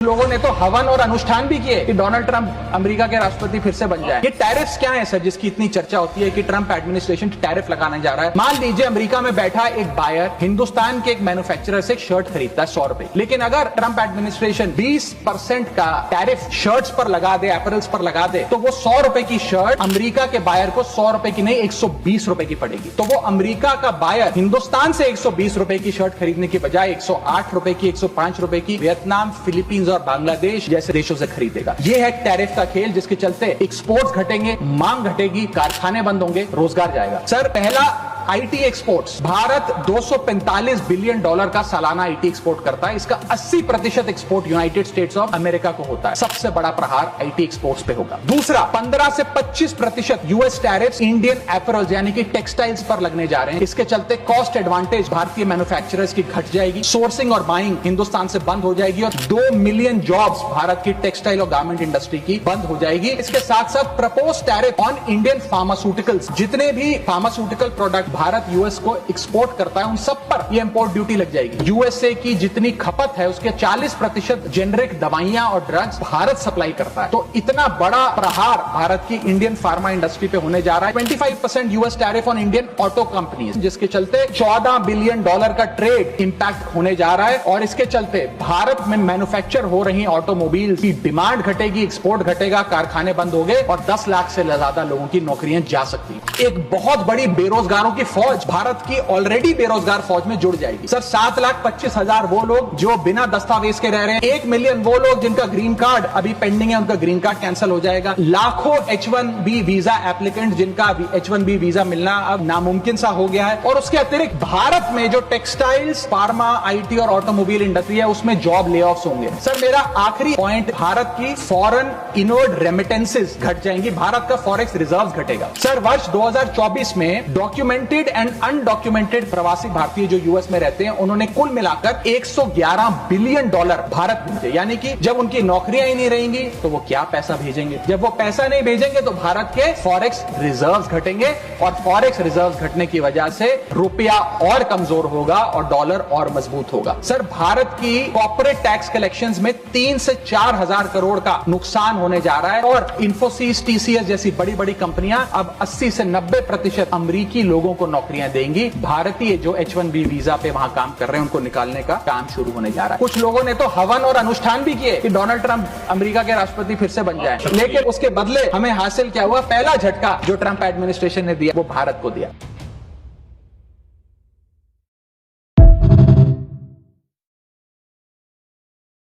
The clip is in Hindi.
लोगों ने तो हवन और अनुष्ठान भी किए कि डोनाल्ड ट्रंप अमेरिका के राष्ट्रपति फिर से बन जाए। ये टैरिफ्स क्या है सर, जिसकी इतनी चर्चा होती है कि ट्रंप एडमिनिस्ट्रेशन टैरिफ लगाने जा रहा है। मान लीजिए अमेरिका में बैठा एक बायर हिंदुस्तान के एक मैन्युफैक्चरर से एक शर्ट खरीदता है 100 रुपए, लेकिन अगर ट्रंप एडमिनिस्ट्रेशन 20% का टैरिफ शर्ट्स पर लगा दे, एपरल्स पर लगा दे, तो वो 100 रुपए की शर्ट अमेरिका के बायर को 100 रुपए की नहीं 120 रुपए की पड़ेगी। तो वो अमेरिका का बायर हिंदुस्तान से 120 रुपए की शर्ट खरीदने की बजाय 108 रुपए की, 105 रुपए की वियतनाम, फिलीपींस और बांग्लादेश जैसे देशों से खरीदेगा। ये है टैरिफ का खेल, जिसके चलते एक्सपोर्ट्स घटेंगे, मांग घटेगी, कारखाने बंद होंगे, रोजगार जाएगा। सर पहला IT exports, Bharat 245 billion dollar का सालाना आईटी एक्सपोर्ट करता है। इसका 80% export United states of America को होता है। सबसे बड़ा प्रहार आईटी एक्सपोर्ट्स पे होगा। दूसरा, 15 से 25% यूएस टैरिफ्स इंडियन एपरल्स यानी कि टेक्सटाइल्स पर लगने जा रहे हैं। इसके चलते कॉस्ट एडवांटेज भारतीय मैन्युफैक्चरर्स की घट जाएगी, सोर्सिंग और बाइंग हिंदुस्तान से बंद हो जाएगी और 2 मिलियन जॉब्स भारत की टेक्सटाइल और गारमेंट इंडस्ट्री की बंद हो जाएगी। इसके साथ साथ propose tariff on Indian pharmaceuticals, जितने भी फार्मास्यूटिकल प्रोडक्ट भारत यूएस को एक्सपोर्ट करता है उन सब पर यह इंपोर्ट ड्यूटी लग जाएगी। यूएसए की जितनी खपत है उसके 40% जेनरिक दवाइयां और ड्रग्स भारत सप्लाई करता है। तो इतना बड़ा प्रहार भारत की इंडियन फार्मा इंडस्ट्री पे होने जा रहा है। 25% US tariff on Indian auto companies, जिसके चलते 14 बिलियन डॉलर का ट्रेड इंपैक्ट होने जा रहा है। और इसके चलते भारत में मैन्युफैक्चर हो रही ऑटोमोबाइल की डिमांड घटेगी, एक्सपोर्ट घटेगा, कारखाने बंद हो गए और 10 लाख से ज्यादा लोगों की नौकरियां जा सकती है। एक बहुत बड़ी बेरोजगारों की फौज भारत की ऑलरेडी बेरोजगार फौज में जुड़ जाएगी। सर 7,25,000 वो लोग जो बिना दस्तावेज के रह रहे हैं, 1 मिलियन वो लोग जिनका ग्रीन कार्ड अभी पेंडिंग है, उनका ग्रीन कार्ड कैंसिल हो जाएगा। लाखों H1B वीजा एप्लीकेंट जिनका H1B वीजा मिलना अब नामुमकिन सा हो गया है। और उसके अतिरिक्त भारत में जो टेक्सटाइल्स, फार्मा, आईटी और ऑटोमोबाइल इंडस्ट्री है उसमें जॉब ले ऑफ्स होंगे। सर मेरा आखिरी पॉइंट, भारत की फॉरेन इनवर्ड रेमिटेंसेस घट जाएंगी, भारत का फॉरेक्स रिजर्व घटेगा। सर वर्ष 2024 में डॉक्यूमेंटेड एंड अनडॉक्यूमेंटेड प्रवासी भारतीय जो यूएस में रहते हैं उन्होंने कुल मिलाकर 111 बिलियन डॉलर भारत भेजे। यानी कि जब उनकी नौकरियां ही नहीं रहेंगी तो वो क्या पैसा भेजेंगे। जब वो पैसा नहीं भेजेंगे तो भारत के फॉरेक्स रिजर्व्स घटेंगे और फॉरेक्स रिजर्व्स घटने की वजह से रुपया और कमजोर होगा और डॉलर और मजबूत होगा। सर भारत की कॉर्पोरेट टैक्स कलेक्शंस में 3 से 4 हजार करोड़ का नुकसान होने जा रहा है और इन्फोसिस, टीसीएस जैसी बड़ी बड़ी कंपनियां अब 80 से 90% अमेरिकी लोगों को नौकरियां देंगी। भारतीय जो H1B वीजा पे वहां काम कर रहे हैं उनको निकालने का काम शुरू होने जा रहा है। कुछ लोगों ने तो हवन और अनुष्ठान भी किए कि डोनाल्ड ट्रंप अमेरिका के राष्ट्रपति फिर से बन जाए, लेकिन उसके बदले हमें हासिल क्या हुआ, पहला झटका जो ट्रंप एडमिनिस्ट्रेशन ने दिया वो भारत को दिया।